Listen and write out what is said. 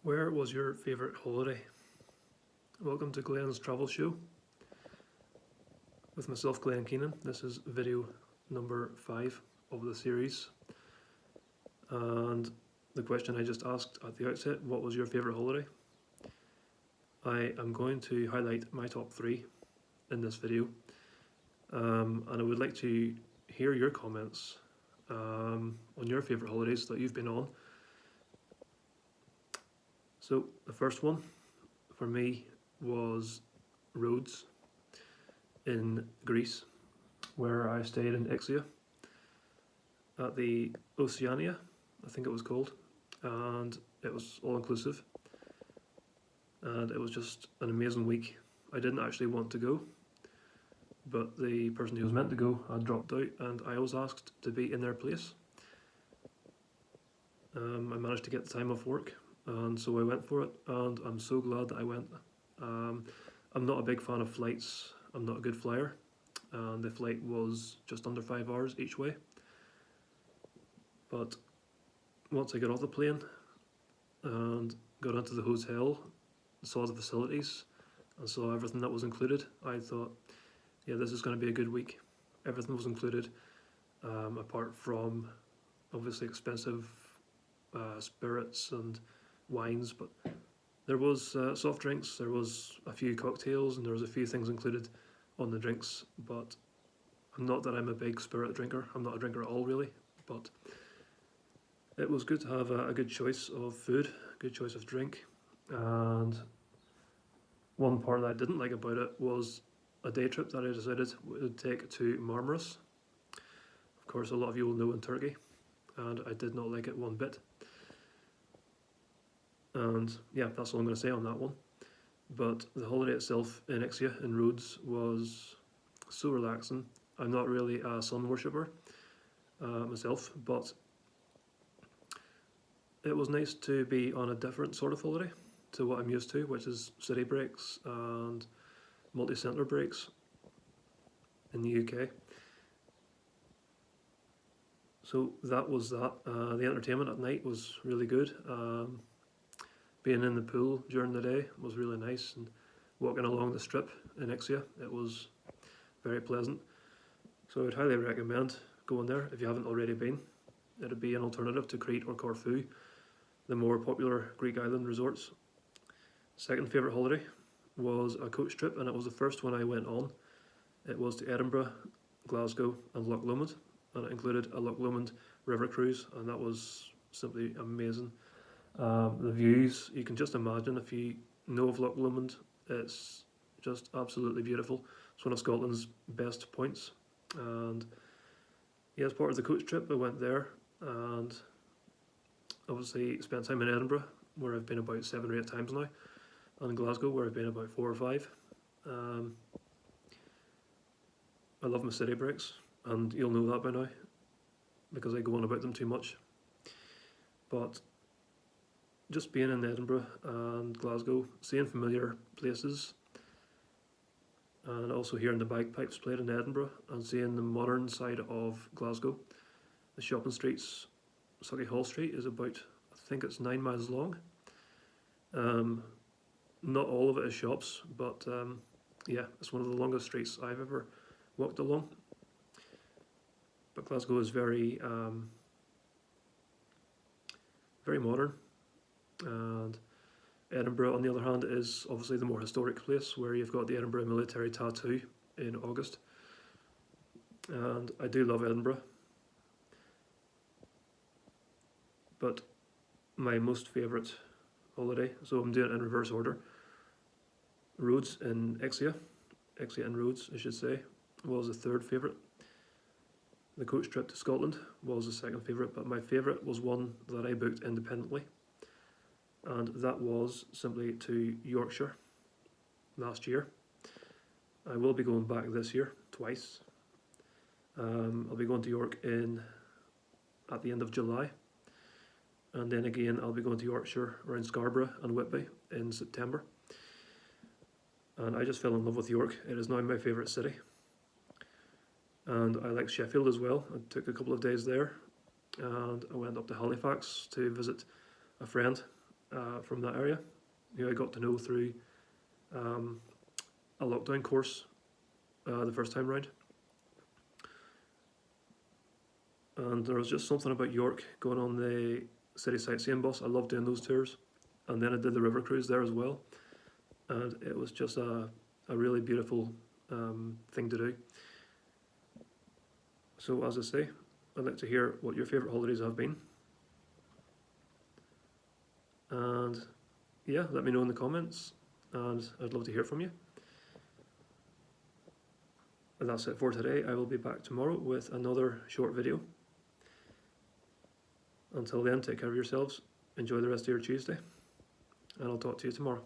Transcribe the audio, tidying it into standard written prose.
Where was your favourite holiday? Welcome to Glenn's Travel Show with myself, Glenn Keenan. This is video number 5 of the series. And the question I just asked at the outset, what was your favourite holiday? I am going to highlight my top 3 in this video. And I would like to hear your comments on your favourite holidays that you've been on. So the first one for me was Rhodes in Greece, where I stayed in Ixia at the Oceania, I think it was called, and it was all inclusive, and it was just an amazing week. I didn't actually want to go, but the person who was meant to go had dropped out and I was asked to be in their place. I managed to get the time off work, and so I went for it, and I'm so glad that I went. I'm not a big fan of flights. I'm not a good flyer, and the flight was just under 5 hours each way. But once I got off the plane and got into the hotel, saw the facilities, and saw everything that was included, I thought, yeah, this is going to be a good week. Everything was included, apart from obviously expensive spirits and wines, but there was soft drinks, there was a few cocktails, and there was a few things included on the drinks. But not that I'm a big spirit drinker, I'm not a drinker at all really, but it was good to have a good choice of food, a good choice of drink. And one part that I didn't like about it was a day trip that I decided would take to Marmaris. Of course, a lot of you will know, in Turkey, and I did not like it one bit. And yeah, that's all I'm going to say on that one. But the holiday itself in Ixia, in Rhodes, was so relaxing. I'm not really a sun worshipper myself, but it was nice to be on a different sort of holiday to what I'm used to, which is city breaks and multi-centre breaks in the UK. So that was that. The entertainment at night was really good. Being in the pool during the day was really nice, and walking along the strip in Ixia, it was very pleasant. So I would highly recommend going there if you haven't already been. It would be an alternative to Crete or Corfu, the more popular Greek island resorts. Second favourite holiday was a coach trip, and it was the first one I went on. It was to Edinburgh, Glasgow and Loch Lomond, and it included a Loch Lomond river cruise, and that was simply amazing. The views, you can just imagine if you know of Loch Lomond, it's just absolutely beautiful. It's one of Scotland's best points, and yeah, as part of the coach trip I went there, and obviously spent time in Edinburgh, where I've been about 7 or 8 times now, and in Glasgow, where I've been about 4 or 5. I love my city breaks, and you'll know that by now, because I go on about them too much. But just being in Edinburgh and Glasgow, seeing familiar places, and also hearing the bagpipes played in Edinburgh, and seeing the modern side of Glasgow. The shopping streets, Sauchiehall Street is about, I think it's 9 miles long. Not all of it is shops, but yeah, it's one of the longest streets I've ever walked along. But Glasgow is very modern, and Edinburgh, on the other hand, is obviously the more historic place, where you've got the Edinburgh Military Tattoo in August. And I do love Edinburgh, but my most favourite holiday, so I'm doing it in reverse order. Rhodes in Ixia and Rhodes I should say, was the third favourite. The coach trip to Scotland was the second favourite, but my favourite was one that I booked independently, and that was simply to Yorkshire last year. I will be going back this year twice. I'll be going to York at the end of July, and then again I'll be going to Yorkshire around Scarborough and Whitby in September. And I just fell in love with York. It is now my favourite city. And I like Sheffield as well. I took a couple of days there, and I went up to Halifax to visit a friend, from that area, who I got to know through a lockdown course the first time round. And there was just something about York, going on the city sightseeing bus. I love doing those tours. And then I did the river cruise there as well. And it was just a really beautiful thing to do. So as I say, I'd like to hear what your favourite holidays have been. And yeah, let me know in the comments, and I'd love to hear from you. And that's it for today. I will be back tomorrow with another short video. Until then, take care of yourselves, enjoy the rest of your Tuesday, and I'll talk to you tomorrow.